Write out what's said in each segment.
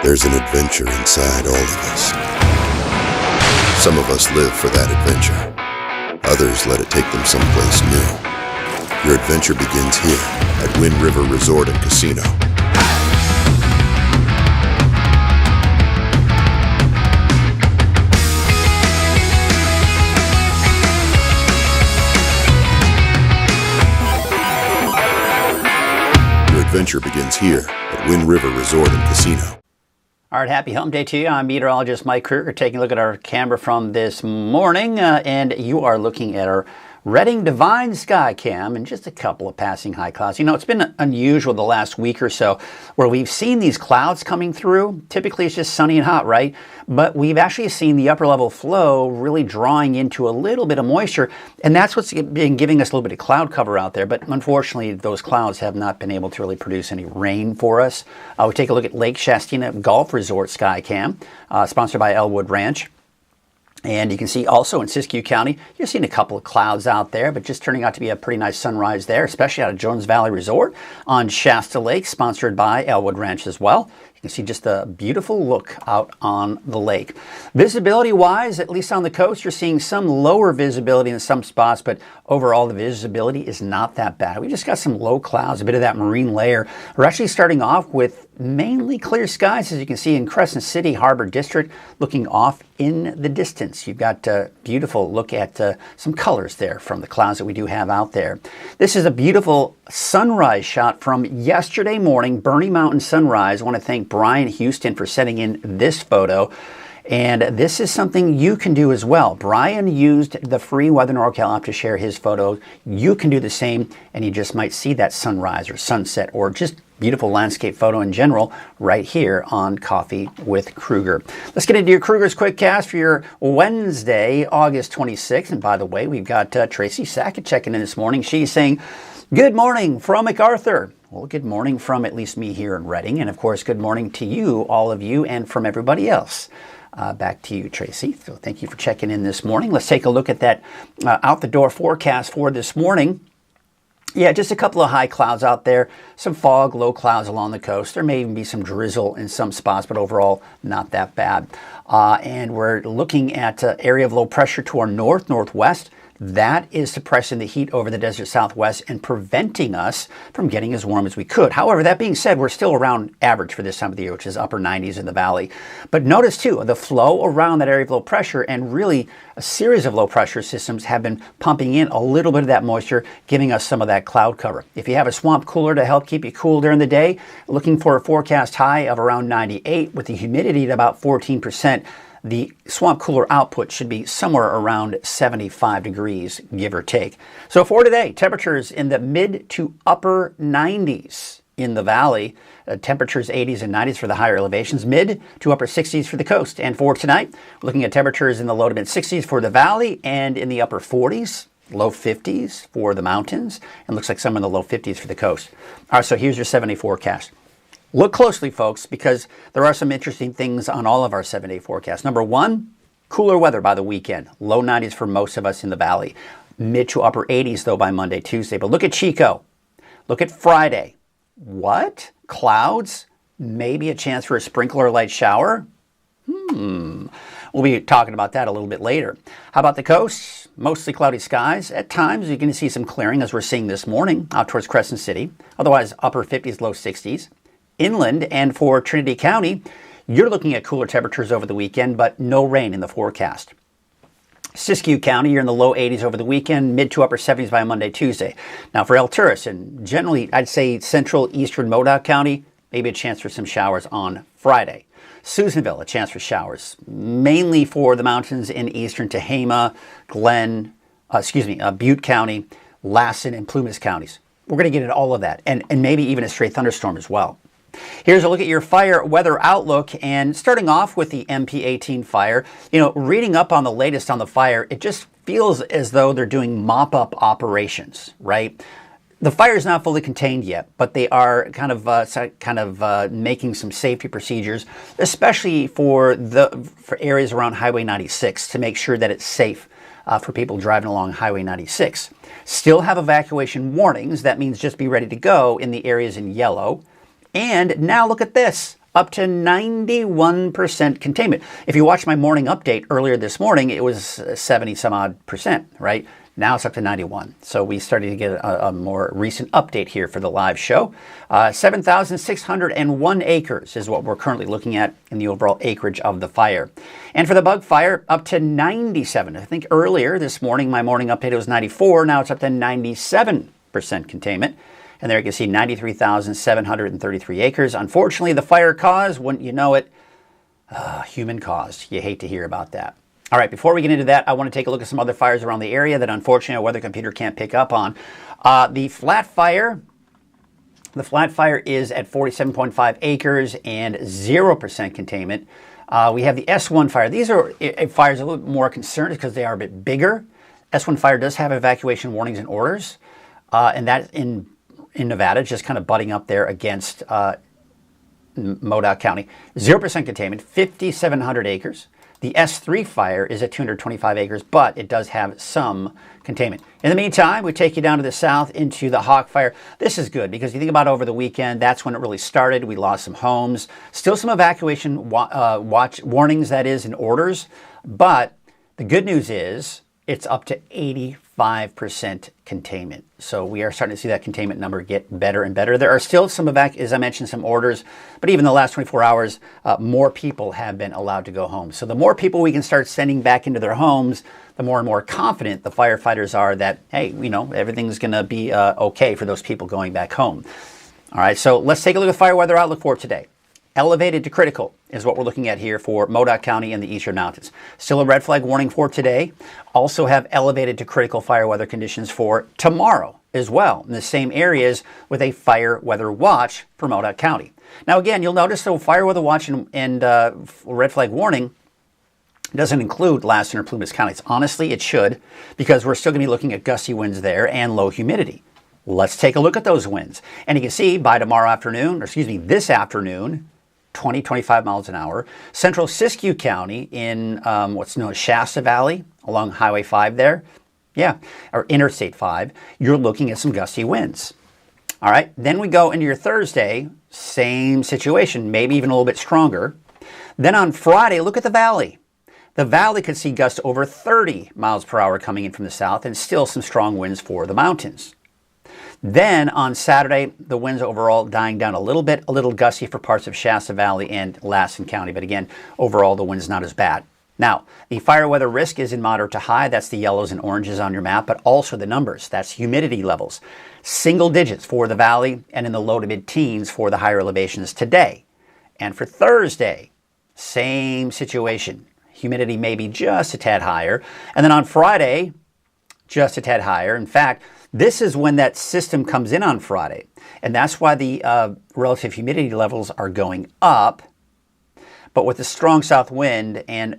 There's an adventure inside all of us. Some of us live for that adventure. Others let it take them someplace new. Your adventure begins here at Wind River Resort and Casino. Your adventure begins here at Wind River Resort and Casino. All right, happy hump day to you. I'm meteorologist Mike Krueger taking a look at our camera from this morning, and you are looking at our Redding Divine Sky Cam and just a couple of passing high clouds. You know, it's been unusual the last week or so where we've seen these clouds coming through. Typically it's just sunny and hot, right? But we've actually seen the upper level flow really drawing into a little bit of moisture, and that's what's been giving us a little bit of cloud cover out there. But unfortunately, those clouds have not been able to really produce any rain for us. We take a look at Lake Shastina Golf Resort Sky Cam, sponsored by Elwood Ranch. And you can see also in Siskiyou County, you're seeing a couple of clouds out there, but just turning out to be a pretty nice sunrise there, especially out of Jones Valley Resort on Shasta Lake, sponsored by Elwood Ranch as well. You can see just a beautiful look out on the lake. Visibility-wise, at least on the coast, you're seeing some lower visibility in some spots, but overall the visibility is not that bad. We just got some low clouds, a bit of that marine layer. We're actually starting off with mainly clear skies, as you can see in Crescent City Harbor District, looking off in the distance. You've got a beautiful look at some colors there from the clouds that we do have out there. This is a beautiful sunrise shot from yesterday morning, Bernie Mountain sunrise. I want to thank Brian Houston for sending in this photo. And this is something you can do as well. Brian used the free Weather NorCal app to share his photos. You can do the same, and you just might see that sunrise or sunset or just beautiful landscape photo in general right here on Coffee with Krueger. Let's get into your Krueger's Quick Cast for your Wednesday, August 26th. And by the way, we've got Tracy Sackett checking in this morning. She's saying, good morning from MacArthur. Well, good morning from at least me here in Redding. And of course, good morning to you, all of you, and from everybody else. Back to you, Tracy. So thank you for checking in this morning. Let's take a look at that out the door forecast for this morning. Yeah, just a couple of high clouds out there, some fog, low clouds along the coast. There may even be some drizzle in some spots, but overall not that bad. And we're looking at an area of low pressure to our northwest. That is suppressing the heat over the desert southwest and preventing us from getting as warm as we could. However, that being said, we're still around average for this time of the year, which is upper 90s in the valley. But notice too, the flow around that area of low pressure and really a series of low pressure systems have been pumping in a little bit of that moisture, giving us some of that cloud cover. If you have a swamp cooler to help keep you cool during the day, looking for a forecast high of around 98 with the humidity at about 14%. The swamp cooler output should be somewhere around 75 degrees, give or take. So for today, temperatures in the mid to upper 90s in the valley. Temperatures 80s and 90s for the higher elevations, mid to upper 60s for the coast. And for tonight, looking at temperatures in the low to mid 60s for the valley and in the upper 40s, low 50s for the mountains, and looks like some in the low 50s for the coast. All right, so here's your 7-day forecast. Look closely, folks, because there are some interesting things on all of our 7-day forecasts. Number one, cooler weather by the weekend. Low 90s for most of us in the valley. Mid to upper 80s, though, by Monday, Tuesday. But look at Chico. Look at Friday. What? Clouds? Maybe a chance for a sprinkle or light shower? We'll be talking about that a little bit later. How about the coast? Mostly cloudy skies. At times, you're going to see some clearing, as we're seeing this morning, out towards Crescent City. Otherwise, upper 50s, low 60s. Inland and for Trinity County, you're looking at cooler temperatures over the weekend, but no rain in the forecast. Siskiyou County, you're in the low 80s over the weekend, mid to upper 70s by Monday, Tuesday. Now for Alturas, and generally I'd say central eastern Modoc County, maybe a chance for some showers on Friday. Susanville, a chance for showers, mainly for the mountains in eastern Tehama, Butte County, Lassen, and Plumas counties. We're going to get into all of that, and maybe even a stray thunderstorm as well. Here's a look at your fire weather outlook, and starting off with the MP18 fire. Reading up on the latest on the fire, it just feels as though they're doing mop-up operations, right? The fire is not fully contained yet, but they are kind of making some safety procedures, especially for areas around Highway 96 to make sure that it's safe for people driving along Highway 96. Still have evacuation warnings. That means just be ready to go in the areas in yellow. And now look at this, up to 91% containment. If you watched my morning update earlier this morning, it was 70 some odd percent, right? Now it's up to 91. So we started to get a more recent update here for the live show. 7,601 acres is what we're currently looking at in the overall acreage of the fire. And for the bug fire, up to 97. I think earlier this morning, my morning update was 94. Now it's up to 97% containment. And there you can see 93,733 acres. Unfortunately, the fire cause, wouldn't you know it, human caused. You hate to hear about that. All right, before we get into that, I want to take a look at some other fires around the area that unfortunately our weather computer can't pick up on. The flat fire is at 47.5 acres and 0% containment. We have the S1 fire. These are fires a little bit more concerned because they are a bit bigger. S1 fire does have evacuation warnings and orders, and that's in Nevada, just kind of butting up there against Modoc County. 0% containment, 5,700 acres. The S3 fire is at 225 acres, but it does have some containment. In the meantime, we take you down to the south into the Hawk fire. This is good because you think about over the weekend, that's when it really started. We lost some homes. Still some evacuation watch warnings, that is, and orders. But the good news is it's up to 85% containment. So we are starting to see that containment number get better and better. There are still some as I mentioned, some orders, but even the last 24 hours, more people have been allowed to go home. So the more people we can start sending back into their homes, the more and more confident the firefighters are that, hey, everything's going to be okay for those people going back home. All right, so let's take a look at the fire weather outlook for today. Elevated to critical is what we're looking at here for Modoc County and the Eastern Mountains. Still a red flag warning for today. Also have elevated to critical fire weather conditions for tomorrow as well in the same areas with a fire weather watch for Modoc County. Now again, you'll notice the fire weather watch and red flag warning doesn't include Lassen or Plumas counties. Honestly, it should, because we're still going to be looking at gusty winds there and low humidity. Let's take a look at those winds. And you can see by this afternoon, 20, 25 miles an hour. Central Siskiyou County in what's known as Shasta Valley along Highway 5 there. Yeah, or Interstate 5. You're looking at some gusty winds. All right, then we go into your Thursday, same situation, maybe even a little bit stronger. Then on Friday, look at the valley. The valley could see gusts over 30 miles per hour coming in from the south and still some strong winds for the mountains. Then on Saturday, the winds overall dying down a little bit, a little gusty for parts of Shasta Valley and Lassen County. But again, overall, the wind's not as bad. Now, the fire weather risk is in moderate to high. That's the yellows and oranges on your map, but also the numbers. That's humidity levels. Single digits for the valley and in the low to mid-teens for the higher elevations today. And for Thursday, same situation. Humidity may be just a tad higher. And then on Friday, just a tad higher. In fact, this is when that system comes in on Friday, and that's why the relative humidity levels are going up. But with the strong south wind and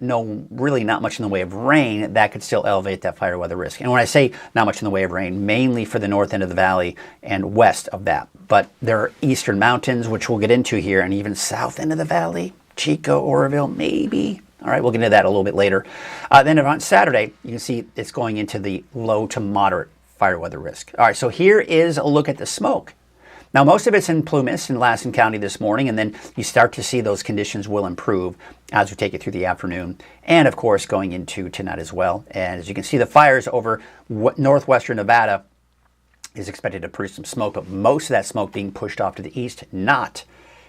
really not much in the way of rain, that could still elevate that fire weather risk. And when I say not much in the way of rain, mainly for the north end of the valley and west of that. But there are eastern mountains, which we'll get into here, and even south end of the valley, Chico, Oroville, maybe. All right, we'll get into that a little bit later. Then on Saturday, you can see it's going into the low to moderate fire weather risk. All right, so here is a look at the smoke. Now, most of it's in Plumas and Lassen County this morning, and then you start to see those conditions will improve as we take it through the afternoon, and of course going into tonight as well. And as you can see, the fires over northwestern Nevada is expected to produce some smoke, but most of that smoke being pushed off to the east, not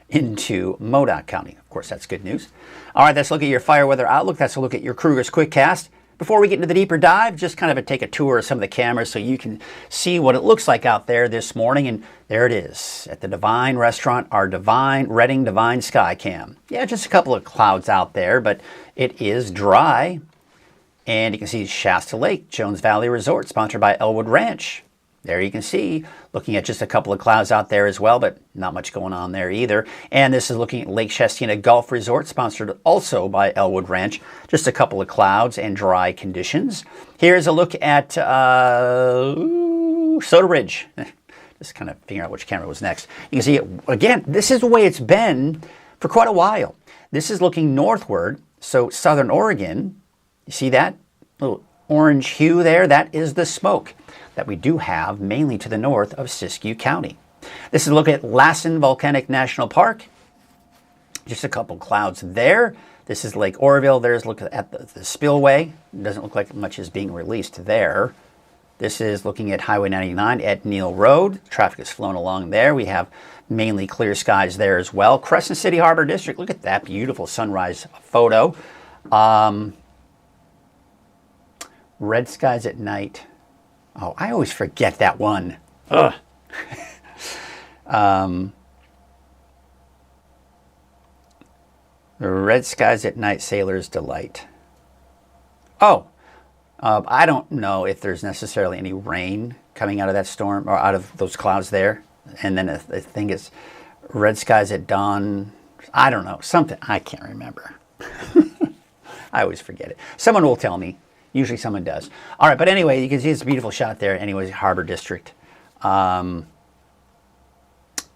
into Modoc County. Of course, that's good news. All right, let's look at your fire weather outlook. That's a look at your Krueger's Quickcast. Before we get into the deeper dive, just kind of take a tour of some of the cameras so you can see what it looks like out there this morning. And there it is at the Divine Restaurant, our Redding Divine Sky Cam. Yeah, just a couple of clouds out there, but it is dry. And you can see Shasta Lake, Jones Valley Resort, sponsored by Elwood Ranch. There you can see, looking at just a couple of clouds out there as well, but not much going on there either. And this is looking at Lake Chestina Golf Resort, sponsored also by Elwood Ranch. Just a couple of clouds and dry conditions. Here's a look at Soda Ridge. Just kind of figuring out which camera was next. You can see, again, this is the way it's been for quite a while. This is looking northward, so southern Oregon. You see that little orange hue there? That is the smoke that we do have mainly to the north of Siskiyou County. This is a look at Lassen Volcanic National Park. Just a couple clouds there. This is Lake Oroville. There's a look at the spillway. It doesn't look like much is being released there. This is looking at Highway 99 at Neal Road. Traffic is flowing along there. We have mainly clear skies there as well. Crescent City Harbor District. Look at that beautiful sunrise photo. Red skies at night. Oh, I always forget that one. Ugh. Red skies at night, sailor's delight. Oh, I don't know if there's necessarily any rain coming out of that storm or out of those clouds there. And then I think it's red skies at dawn. I don't know, something. I can't remember. I always forget it. Someone will tell me. Usually someone does. All right, but anyway, you can see it's a beautiful shot there. Anyways, Harbor District. There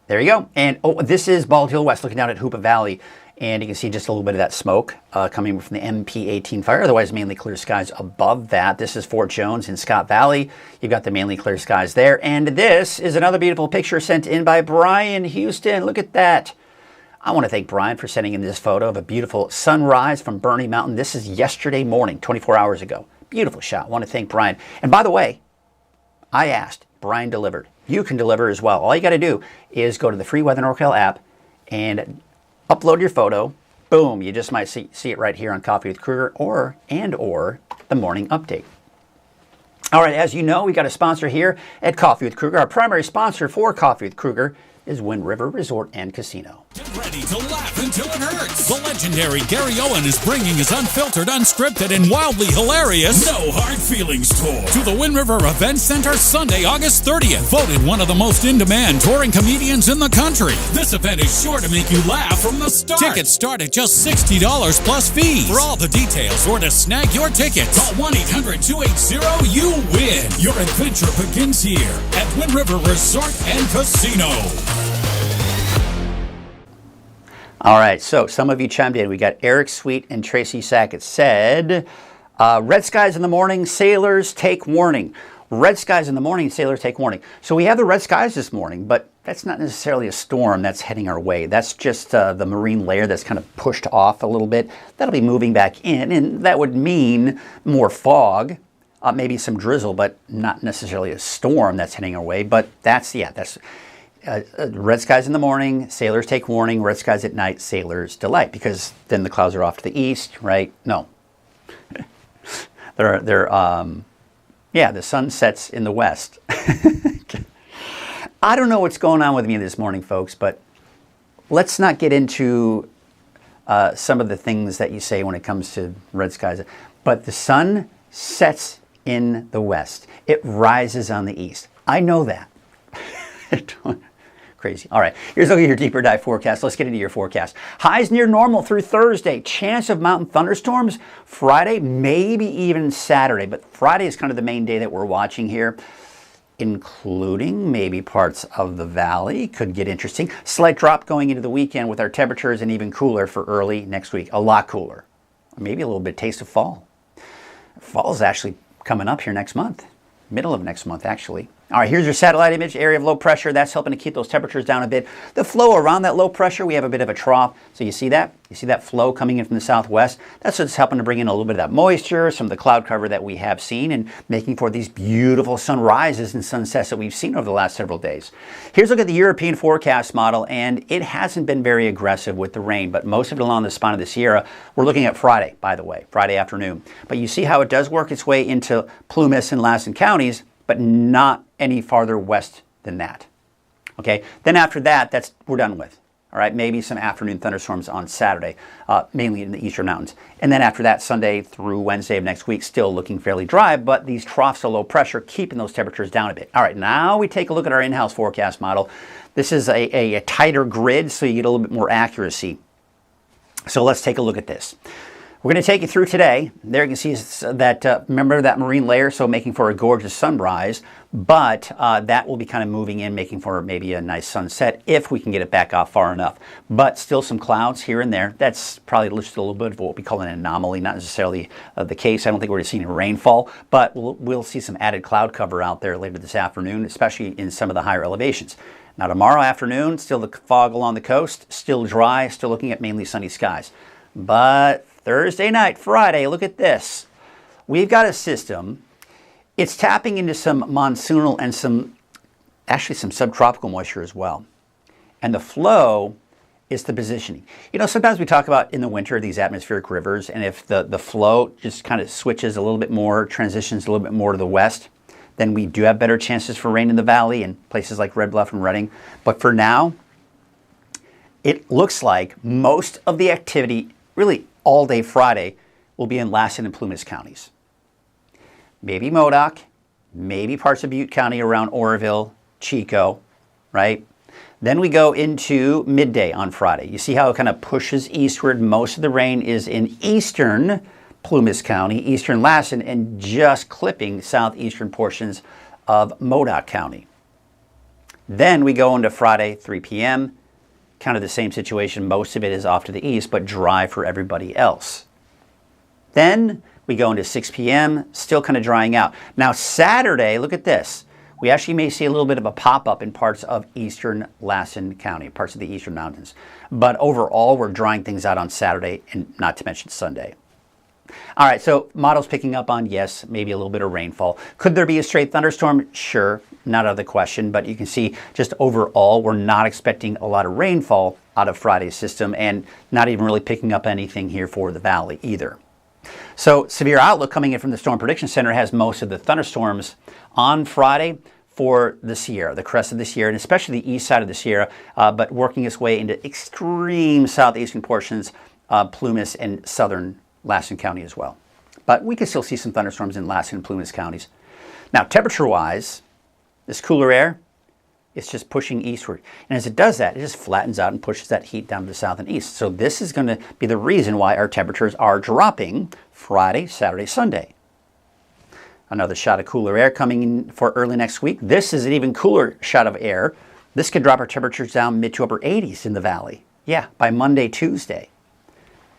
you go. And oh, this is Bald Hill West, looking down at Hoopa Valley. And you can see just a little bit of that smoke coming from the MP18 fire. Otherwise, mainly clear skies above that. This is Fort Jones in Scott Valley. You've got the mainly clear skies there. And this is another beautiful picture sent in by Brian Houston. Look at that. I want to thank Brian for sending in this photo of a beautiful sunrise from Bernie Mountain. This is yesterday morning, 24 hours ago. Beautiful shot. I want to thank Brian. And by the way, I asked, Brian delivered. You can deliver as well. All you got to do is go to the free Weather NorCal app and upload your photo. Boom. You just might see it right here on Coffee with Krueger or the morning update. All right, as you know, we got a sponsor here at Coffee with Krueger. Our primary sponsor for Coffee with Krueger is Wind River Resort and Casino. Get ready to laugh until it hurts. The legendary Gary Owen is bringing his unfiltered, unscripted, and wildly hilarious No Hard Feelings tour to the Wind River Event Center Sunday, August 30th. Voted one of the most in-demand touring comedians in the country. This event is sure to make you laugh from the start. Tickets start at just $60 plus fees. For all the details or to snag your tickets, call 1-800-280-YOU-WIN. Your adventure begins here at Wind River Resort and Casino. All right, so some of you chimed in. We got Eric Sweet and Tracy Sackett said, red skies in the morning, sailors take warning. Red skies in the morning, sailors take warning. So we have the red skies this morning, but that's not necessarily a storm that's heading our way. That's just the marine layer that's kind of pushed off a little bit. That'll be moving back in, and that would mean more fog, maybe some drizzle, but not necessarily a storm that's heading our way. But that's red skies in the morning, sailors take warning. Red skies at night, sailors delight, because then the clouds are off to the east, right? No. The sun sets in the west. I don't know what's going on with me this morning, folks, but let's not get into some of the things that you say when it comes to red skies. But the sun sets in the west. It rises on the east. I know that. Crazy. All right, here's a look at your deeper dive forecast. Let's get into your forecast. Highs near normal through Thursday. Chance of mountain thunderstorms Friday, maybe even Saturday. But Friday is kind of the main day that we're watching here, including maybe parts of the valley. Could get interesting. Slight drop going into the weekend with our temperatures, and even cooler for early next week. A lot cooler. Maybe a little bit taste of fall. Fall is actually coming up here next month. Middle of next month, actually. All right, here's your satellite image, area of low pressure. That's helping to keep those temperatures down a bit. The flow around that low pressure, we have a bit of a trough. So you see that? You see that flow coming in from the southwest? That's what's helping to bring in a little bit of that moisture, some of the cloud cover that we have seen, and making for these beautiful sunrises and sunsets that we've seen over the last several days. Here's a look at the European forecast model, and it hasn't been very aggressive with the rain, but most of it along the spine of the Sierra. We're looking at Friday, by the way, Friday afternoon. But you see how it does work its way into Plumas and Lassen counties, but not any farther west than that. Okay, then after that, we're done with. All right, maybe some afternoon thunderstorms on Saturday, mainly in the eastern mountains. And then after that, Sunday through Wednesday of next week, still looking fairly dry, but these troughs of low pressure keeping those temperatures down a bit. All right, now we take a look at our in-house forecast model. This is a tighter grid, so you get a little bit more accuracy. So let's take a look at this. We're going to take you through today. There you can see that, remember that marine layer, so making for a gorgeous sunrise, but that will be kind of moving in, making for maybe a nice sunset if we can get it back off far enough. But still some clouds here and there. That's probably just a little bit of what we call an anomaly, not necessarily the case. I don't think we're going to see any rainfall, but we'll see some added cloud cover out there later this afternoon, especially in some of the higher elevations. Now tomorrow afternoon, still the fog along the coast, still dry, still looking at mainly sunny skies. But Thursday night, Friday, look at this. We've got a system. It's tapping into some monsoonal and some subtropical moisture as well. And the flow is the positioning. You know, sometimes we talk about in the winter these atmospheric rivers, and if the flow just kind of switches a little bit more, transitions a little bit more to the west, then we do have better chances for rain in the valley and places like Red Bluff and Redding. But for now, it looks like most of the activity, really all day Friday, will be in Lassen and Plumas counties. Maybe Modoc, maybe parts of Butte County around Oroville, Chico, right? Then we go into midday on Friday. You see how it kind of pushes eastward. Most of the rain is in eastern Plumas County, eastern Lassen, and just clipping southeastern portions of Modoc County. Then we go into Friday, 3 p.m., kind of the same situation. Most of it is off to the east, but dry for everybody else. Then we go into 6 p.m., still kind of drying out. Now Saturday, look at this. We actually may see a little bit of a pop-up in parts of eastern Lassen County, parts of the eastern mountains. But overall, we're drying things out on Saturday, and not to mention Sunday. All right, so model's picking up on, yes, maybe a little bit of rainfall. Could there be a straight thunderstorm? Sure, not out of the question, but you can see just overall, we're not expecting a lot of rainfall out of Friday's system, and not even really picking up anything here for the valley either. So severe outlook coming in from the Storm Prediction Center has most of the thunderstorms on Friday for the Sierra, the crest of the Sierra, and especially the east side of the Sierra, but working its way into extreme southeastern portions of Plumas and southern Lassen County as well. But we can still see some thunderstorms in Lassen and Plumas counties. Now, temperature-wise, this cooler air, it's just pushing eastward. And as it does that, it just flattens out and pushes that heat down to the south and east. So this is going to be the reason why our temperatures are dropping Friday, Saturday, Sunday. Another shot of cooler air coming in for early next week. This is an even cooler shot of air. This could drop our temperatures down mid to upper 80s in the valley. Yeah, by Monday, Tuesday.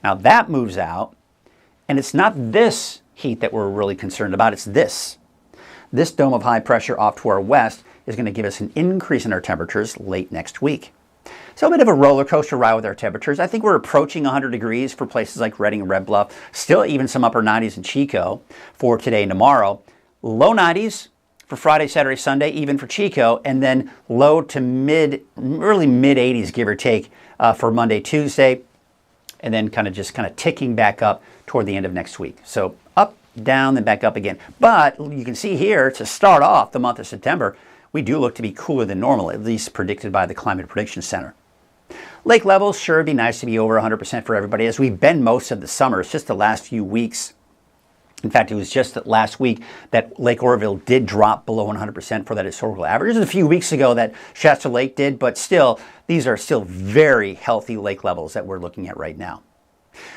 Now that moves out. And it's not this heat that we're really concerned about, it's this. This dome of high pressure off to our west is going to give us an increase in our temperatures late next week. So a bit of a roller coaster ride with our temperatures. I think we're approaching 100 degrees for places like Redding and Red Bluff. Still even some upper 90s in Chico for today and tomorrow. Low 90s for Friday, Saturday, Sunday, even for Chico. And then low to early mid 80s, give or take, for Monday, Tuesday. And then kind of ticking back up toward the end of next week. So up, down, then back up again. But you can see here, to start off the month of September, we do look to be cooler than normal, at least predicted by the Climate Prediction Center. Lake levels, sure, it'd be nice to be over 100% for everybody, as we've been most of the summer. It's just the last few weeks. In fact, it was just that last week that Lake Oroville did drop below 100% for that historical average. It was a few weeks ago that Shasta Lake did, but still, these are still very healthy lake levels that we're looking at right now.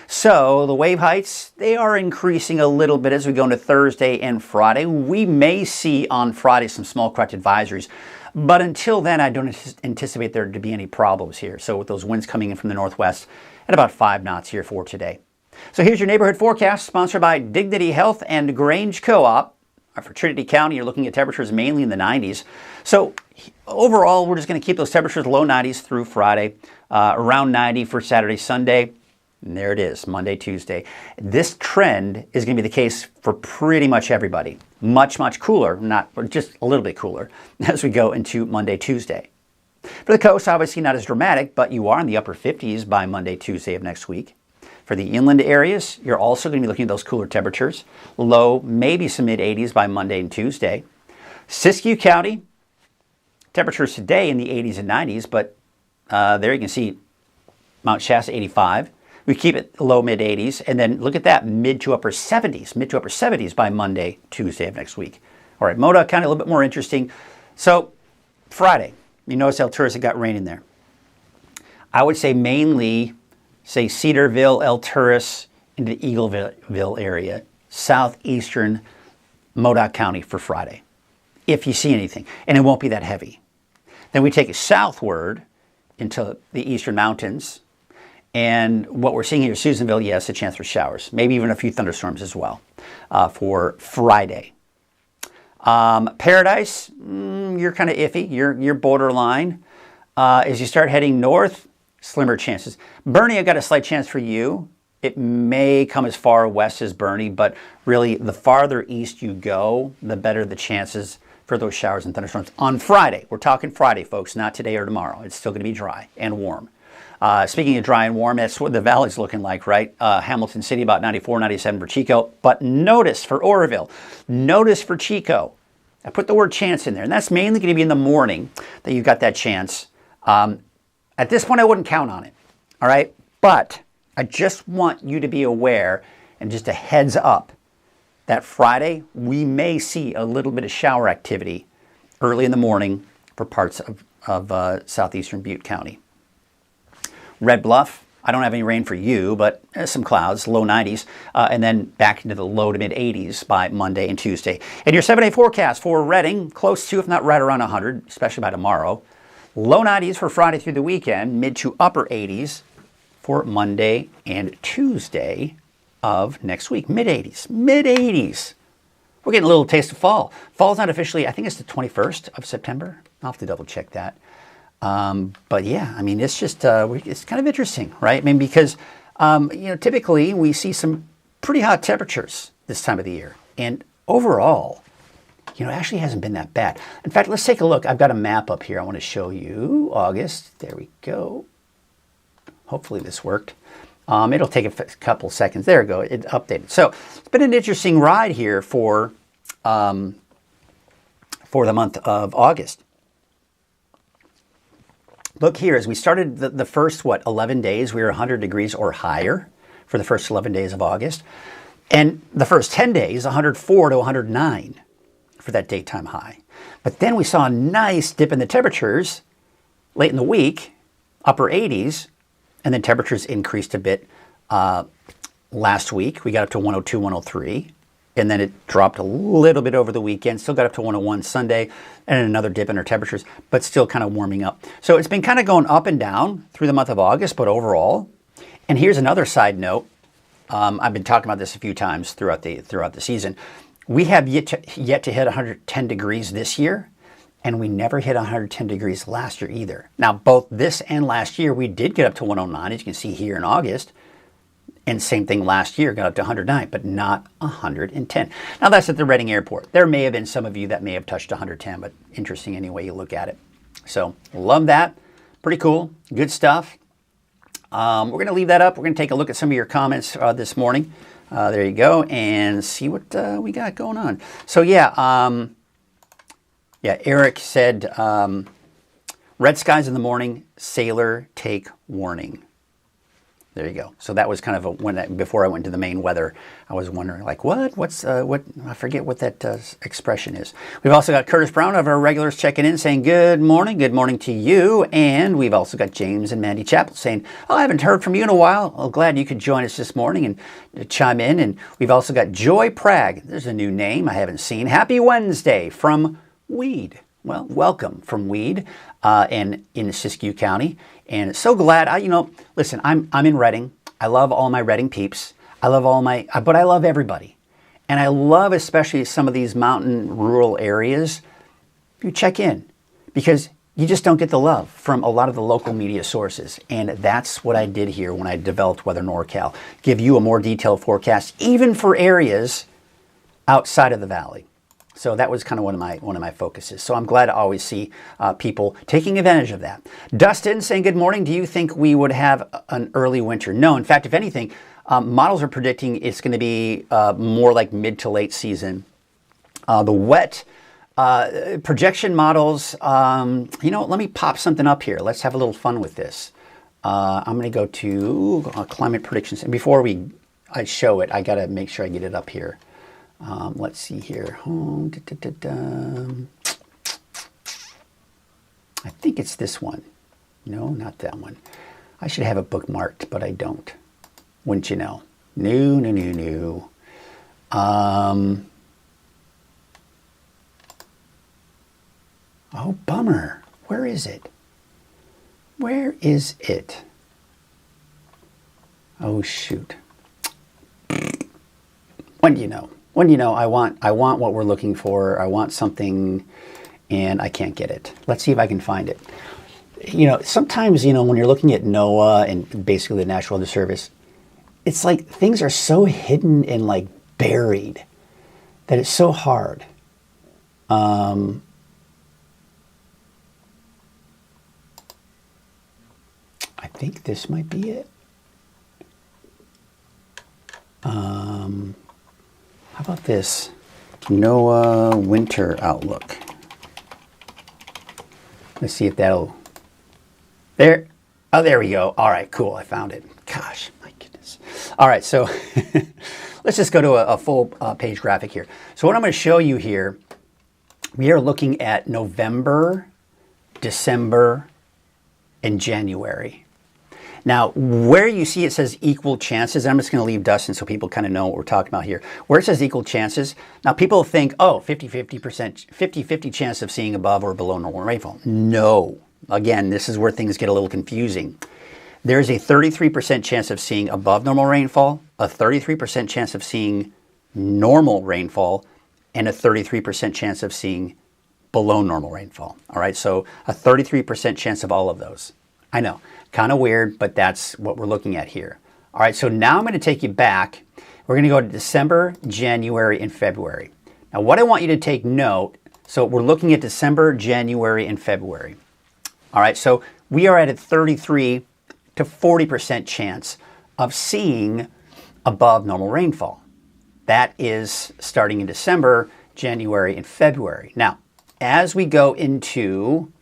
So the wave heights, they are increasing a little bit as we go into Thursday and Friday. We may see on Friday some small correct advisories, but until then, I don't anticipate there to be any problems here. So with those winds coming in from the northwest at about 5 knots here for today. So here's your neighborhood forecast, sponsored by Dignity Health and Grange Co-op. For Trinity County, you're looking at temperatures mainly in the 90s. So overall, we're just going to keep those temperatures low 90s through Friday, around 90 for Saturday, Sunday. And there it is, Monday, Tuesday. This trend is going to be the case for pretty much everybody. Much, much cooler, just a little bit cooler as we go into Monday, Tuesday. For the coast, obviously not as dramatic, but you are in the upper 50s by Monday, Tuesday of next week. For the inland areas, you're also going to be looking at those cooler temperatures. Low, maybe some mid-80s by Monday and Tuesday. Siskiyou County, temperatures today in the 80s and 90s, but there you can see Mount Shasta 85. We keep it low mid 80s, and then look at that, mid to upper 70s by Monday, Tuesday of next week. All right, Modoc County, a little bit more interesting. So Friday, you notice Alturas, it got rain in there. I would say mainly, say Cedarville, Alturas, into the Eagleville area, southeastern Modoc County for Friday, if you see anything. And it won't be that heavy. Then we take it southward into the eastern mountains. And what we're seeing here, Susanville, yes, a chance for showers. Maybe even a few thunderstorms as well for Friday. Paradise, you're kind of iffy. You're borderline. As you start heading north, slimmer chances. Bernie, I've got a slight chance for you. It may come as far west as Bernie, but really the farther east you go, the better the chances for those showers and thunderstorms on Friday. We're talking Friday, folks, not today or tomorrow. It's still going to be dry and warm. Speaking of dry and warm, that's what the valley's looking like, right? Hamilton City, about 94, 97 for Chico. But notice for Oroville, notice for Chico, I put the word chance in there. And that's mainly going to be in the morning that you've got that chance. At this point, I wouldn't count on it, all right? But I just want you to be aware and just a heads up that Friday, we may see a little bit of shower activity early in the morning for parts of southeastern Butte County. Red Bluff, I don't have any rain for you, but some clouds, low 90s, and then back into the low to mid 80s by Monday and Tuesday. And your 7-day forecast for Redding, close to, if not right around 100, especially by tomorrow. Low 90s for Friday through the weekend, mid to upper 80s for Monday and Tuesday of next week. Mid 80s. Mid 80s. We're getting a little taste of fall. Fall's not officially, I think it's the 21st of September. I'll have to double check that. But yeah, I mean, it's just, it's kind of interesting, right? I mean, because, typically we see some pretty hot temperatures this time of the year. And overall, it actually hasn't been that bad. In fact, let's take a look. I've got a map up here. I want to show you August. There we go. Hopefully this worked. It'll take a couple seconds. There we go. It updated. So it's been an interesting ride here for the month of August. Look here, as we started the first, 11 days, we were 100 degrees or higher for the first 11 days of August. And the first 10 days, 104 to 109 for that daytime high. But then we saw a nice dip in the temperatures late in the week, upper 80s, and then temperatures increased a bit last week. We got up to 102, 103. And then it dropped a little bit over the weekend, still got up to 101 Sunday, and another dip in our temperatures, but still kind of warming up. So it's been kind of going up and down through the month of August, but overall. And here's another side note. I've been talking about this a few times throughout the season. We have yet to hit 110 degrees this year, and we never hit 110 degrees last year either. Now, both this and last year, we did get up to 109, as you can see here in August. And same thing last year, got up to 109, but not 110. Now that's at the Redding Airport. There may have been some of you that may have touched 110, but interesting any way you look at it. So love that. Pretty cool. Good stuff. We're going to leave that up. We're going to take a look at some of your comments this morning. There you go. And see what we got going on. So yeah, Eric said, red skies in the morning, sailor take warning. There you go. So that was kind of before I went to the main weather, I was wondering, like, what? I forget what that expression is. We've also got Curtis Brown of our regulars checking in saying, good morning to you. And we've also got James and Mandy Chappell saying, I haven't heard from you in a while. Well, glad you could join us this morning and chime in. And we've also got Joy Prag. There's a new name I haven't seen. Happy Wednesday from Weed. Well, welcome from Weed and in Siskiyou County. And so glad, listen, I'm in Redding. I love all my Redding peeps. But I love everybody. And I love especially some of these mountain rural areas. You check in because you just don't get the love from a lot of the local media sources. And that's what I did here when I developed Weather NorCal. Give you a more detailed forecast, even for areas outside of the valley. So that was kind of one of my focuses. So I'm glad to always see people taking advantage of that. Dustin saying, good morning. Do you think we would have an early winter? No. In fact, if anything, models are predicting it's going to be more like mid to late season. The wet projection models, let me pop something up here. Let's have a little fun with this. I'm going to go to climate predictions. And before I show it, I got to make sure I get it up here. Let's see here. I think it's this one. No, not that one. I should have it bookmarked, but I don't. Wouldn't you know? No. Oh, bummer. Where is it? Where is it? Oh, shoot. When do you know? When do you know I want what we're looking for? I want something and I can't get it. Let's see if I can find it. You know, sometimes, when you're looking at NOAA and basically the National Weather Service, it's like things are so hidden and like buried that it's so hard. I think this might be it. How about this? NOAA winter outlook. Let's see if that'll... There. Oh, there we go. All right, cool. I found it. Gosh, my goodness. All right, so let's just go to a full page graphic here. So what I'm going to show you here, we are looking at November, December, and January. Now, where you see it says equal chances, I'm just going to leave Dustin so people kind of know what we're talking about here. Where it says equal chances, now people think, oh, 50-50 chance of seeing above or below normal rainfall. No. Again, this is where things get a little confusing. There's a 33% chance of seeing above normal rainfall, a 33% chance of seeing normal rainfall, and a 33% chance of seeing below normal rainfall. All right, so a 33% chance of all of those. I know, kind of weird, but that's what we're looking at here. All right, so now I'm going to take you back. We're going to go to December, January, and February. Now, what I want you to take note, so we're looking at December, January, and February. All right, so we are at a 33 to 40% chance of seeing above normal rainfall. That is starting in December, January, and February. Now, as we go into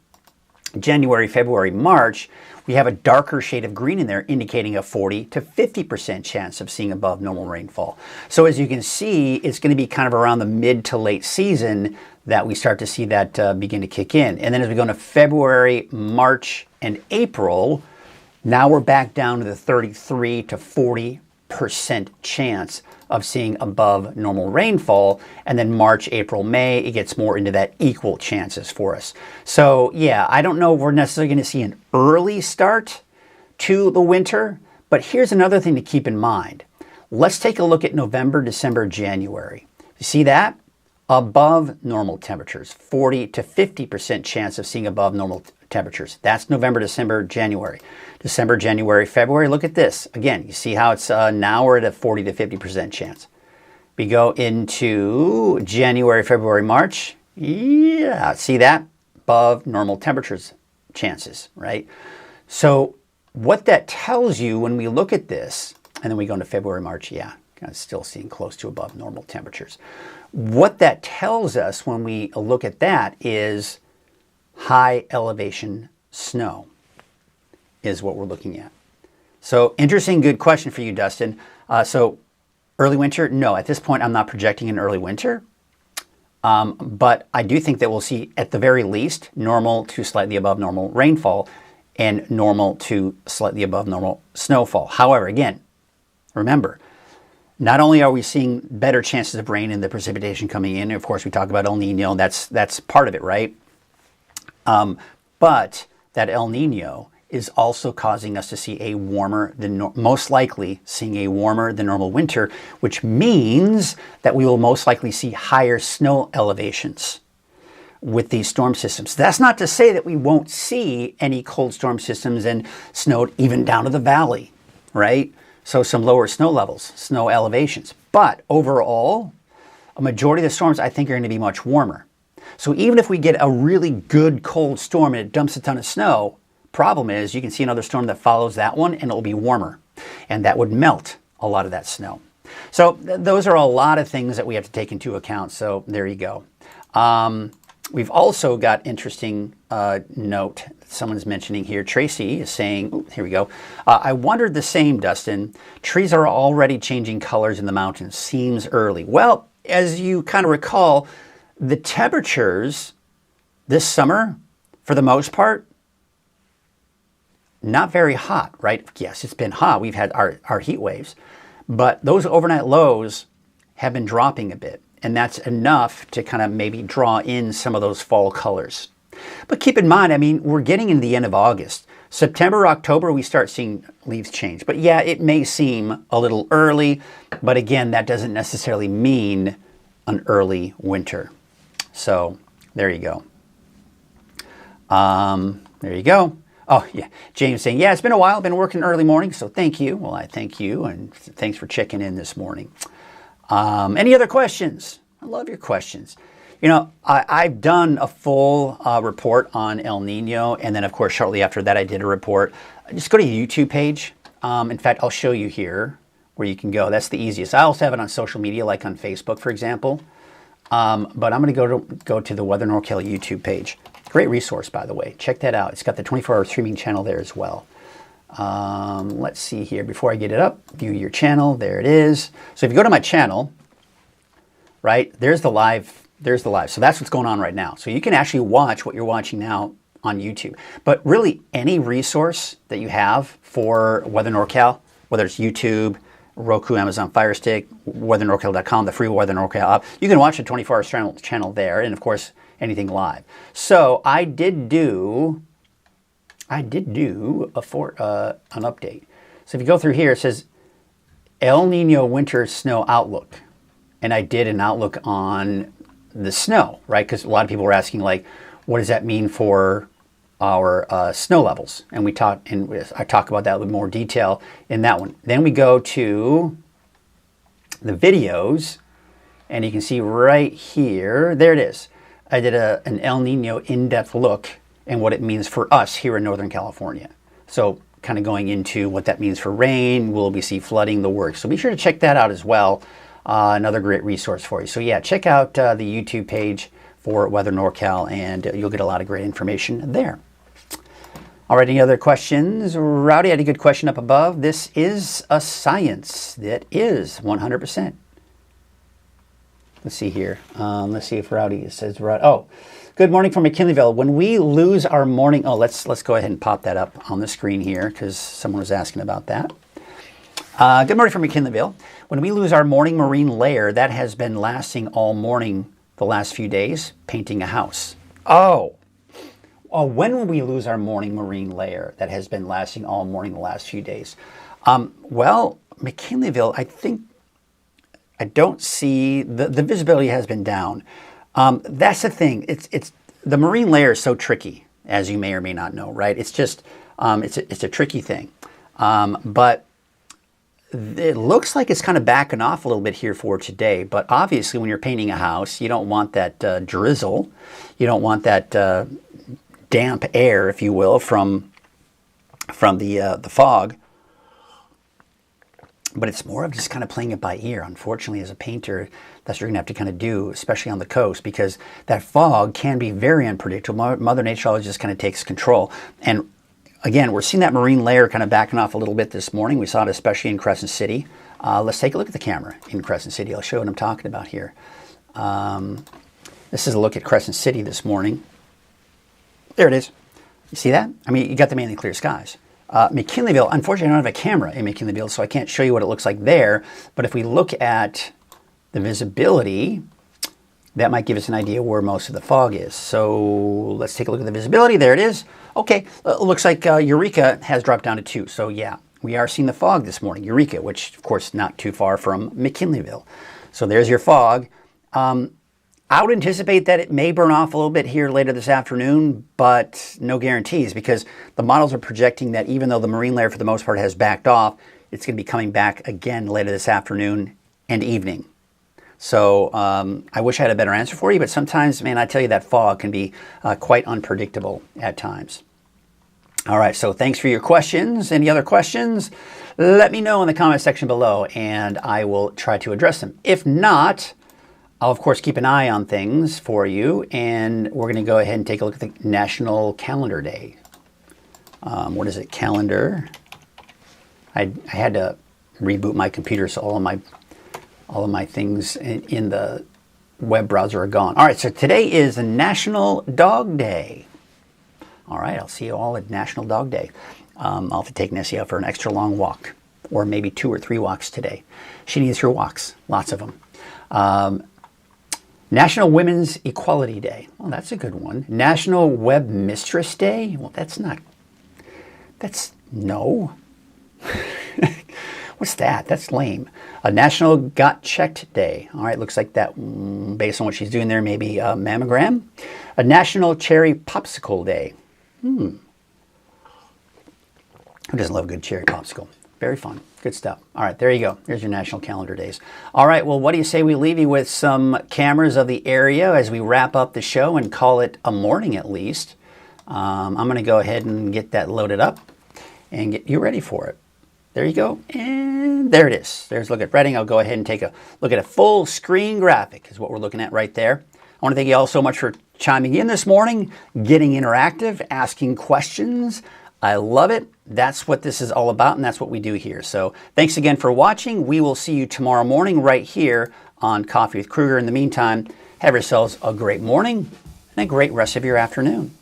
January, February, March, we have a darker shade of green in there indicating a 40 to 50% chance of seeing above normal rainfall. So as you can see, it's going to be kind of around the mid to late season that we start to see that begin to kick in. And then as we go into February, March, and April, now we're back down to the 33 to 40% chance of seeing above normal rainfall. And then March, April, May, it gets more into that equal chances for us. So yeah, I don't know if we're necessarily going to see an early start to the winter, but here's another thing to keep in mind. Let's take a look at November, December, January. You see that? Above normal temperatures, 40 to 50% chance of seeing above normal temperatures. That's November, December, January. December, January, February, look at this. Again, you see how it's now we're at a 40 to 50% chance. We go into January, February, March. Yeah, see that? Above normal temperatures chances, right? So what that tells you when we look at this, and then we go into February, March, yeah, kind of still seeing close to above normal temperatures. What that tells us when we look at that is high elevation snow is what we're looking at. So interesting, good question for you, Dustin. So early winter, no, at this point I'm not projecting an early winter, but I do think that we'll see at the very least normal to slightly above normal rainfall and normal to slightly above normal snowfall. However, again, remember, not only are we seeing better chances of rain and the precipitation coming in, of course we talk about El Nino, that's part of it, right? But that El Nino is also causing us to see a warmer than, most likely seeing a warmer than normal winter, which means that we will most likely see higher snow elevations with these storm systems. That's not to say that we won't see any cold storm systems and snow even down to the valley, right? So some lower snow levels, snow elevations. But overall, a majority of the storms I think are going to be much warmer. So even if we get a really good cold storm and it dumps a ton of snow, problem is you can see another storm that follows that one and it'll be warmer. And that would melt a lot of that snow. So those are a lot of things that we have to take into account. So there you go. we've also got interesting note someone's mentioning here. Tracy is saying, ooh, here we go. I wondered the same, Dustin. Trees are already changing colors in the mountains. Seems early. Well, as you kind of recall, the temperatures this summer, for the most part, not very hot, right? Yes, it's been hot. We've had our heat waves, but those overnight lows have been dropping a bit, and that's enough to kind of maybe draw in some of those fall colors. But keep in mind, I mean, we're getting into the end of August. September, October, we start seeing leaves change. But yeah, it may seem a little early, but again, that doesn't necessarily mean an early winter. So there you go. There you go. Oh, yeah. James saying, yeah, it's been a while. I've been working early morning, so thank you. Well, I thank you, and thanks for checking in this morning. Any other questions? I love your questions. You know, I've done a full report on El Nino, and then, of course, shortly after that, I did a report. Just go to the YouTube page. In fact, I'll show you here where you can go. That's the easiest. I also have it on social media, like on Facebook, for example. But I'm going to go to the Weather NorCal YouTube page. Great resource, by the way. Check that out. It's got the 24-hour streaming channel there as well. Let's see here. Before I get it up, view your channel. There it is. So if you go to my channel, right, there's the live. There's the live. So that's what's going on right now. So you can actually watch what you're watching now on YouTube. But really, any resource that you have for Weather NorCal, whether it's YouTube, Roku, Amazon Fire Stick, weathernorcal.com, the free Weather NorCal app, you can watch the 24-hour channel there, and of course, anything live. So I did do an update. So if you go through here, it says El Nino winter snow outlook, and I did an outlook on the snow, right? Because a lot of people were asking, like, what does that mean for our snow levels? And I talk about that with more detail in that one. Then we go to the videos, and you can see right here, there it is. I did an El Nino in-depth look and what it means for us here in Northern California. So kind of going into what that means for rain, will we see flooding, the works. So be sure to check that out as well. Another great resource for you. So yeah, check out the YouTube page for Weather NorCal, and you'll get a lot of great information there. All right, any other questions? Rowdy had a good question up above. This is a science that is 100%. Let's see here. Let's see if Rowdy says, oh, good morning from McKinleyville. When we lose our morning, let's go ahead and pop that up on the screen here because someone was asking about that. Good morning from McKinleyville. When we lose our morning marine layer, that has been lasting all morning the last few days, painting a house. Oh, when will we lose our morning marine layer that has been lasting all morning the last few days? Well, McKinleyville, I don't see, the visibility has been down. That's the thing. It's the marine layer is so tricky, as you may or may not know, right? It's just, it's a tricky thing. But it looks like it's kind of backing off a little bit here for today. But obviously, when you're painting a house, you don't want that drizzle. You don't want that damp air, if you will, from the fog. But it's more of just kind of playing it by ear. Unfortunately, as a painter, that's what you're going to have to kind of do, especially on the coast, because that fog can be very unpredictable. Mother Nature always just kind of takes control. And again, we're seeing that marine layer kind of backing off a little bit this morning. We saw it especially in Crescent City. Let's take a look at the camera in Crescent City. I'll show you what I'm talking about here. This is a look at Crescent City this morning. There it is. You see that? I mean, you got the mainly clear skies. McKinleyville, unfortunately, I don't have a camera in McKinleyville, so I can't show you what it looks like there. But if we look at the visibility, that might give us an idea where most of the fog is. So let's take a look at the visibility. There it is. Okay, looks like Eureka has dropped down to 2. So yeah, we are seeing the fog this morning. Eureka, which of course not too far from McKinleyville. So there's your fog. I would anticipate that it may burn off a little bit here later this afternoon, but no guarantees because the models are projecting that even though the marine layer for the most part has backed off, it's going to be coming back again later this afternoon and evening. So I wish I had a better answer for you, but sometimes, man, I tell you that fog can be quite unpredictable at times. All right, so thanks for your questions. Any other questions? Let me know in the comment section below, and I will try to address them. If not, I'll, of course, keep an eye on things for you, and we're going to go ahead and take a look at the National Calendar Day. What is it? Calendar. I had to reboot my computer, so all of my things in the web browser are gone. All right, so today is National Dog Day. All right, I'll see you all at National Dog Day. I'll have to take Nessie out for an extra long walk, or maybe 2 or 3 walks today. She needs her walks, lots of them. National Women's Equality Day. Well, that's a good one. National Web Mistress Day. Well, no. What's that? That's lame. A National Got Checked Day. All right, looks like that, based on what she's doing there, maybe a mammogram. A National Cherry Popsicle Day. Who doesn't love a good cherry popsicle? Very fun. Good stuff. All right, there you go. There's your national calendar days. All right, well, what do you say we leave you with some cameras of the area as we wrap up the show and call it a morning at least? I'm going to go ahead and get that loaded up and get you ready for it. There you go. And there it is. There's a look at Reading. I'll go ahead and take a look at a full screen graphic is what we're looking at right there. I want to thank you all so much for chiming in this morning, getting interactive, asking questions. I love it. That's what this is all about, and that's what we do here. So thanks again for watching. We will see you tomorrow morning right here on Coffee with Krueger. In the meantime, have yourselves a great morning and a great rest of your afternoon.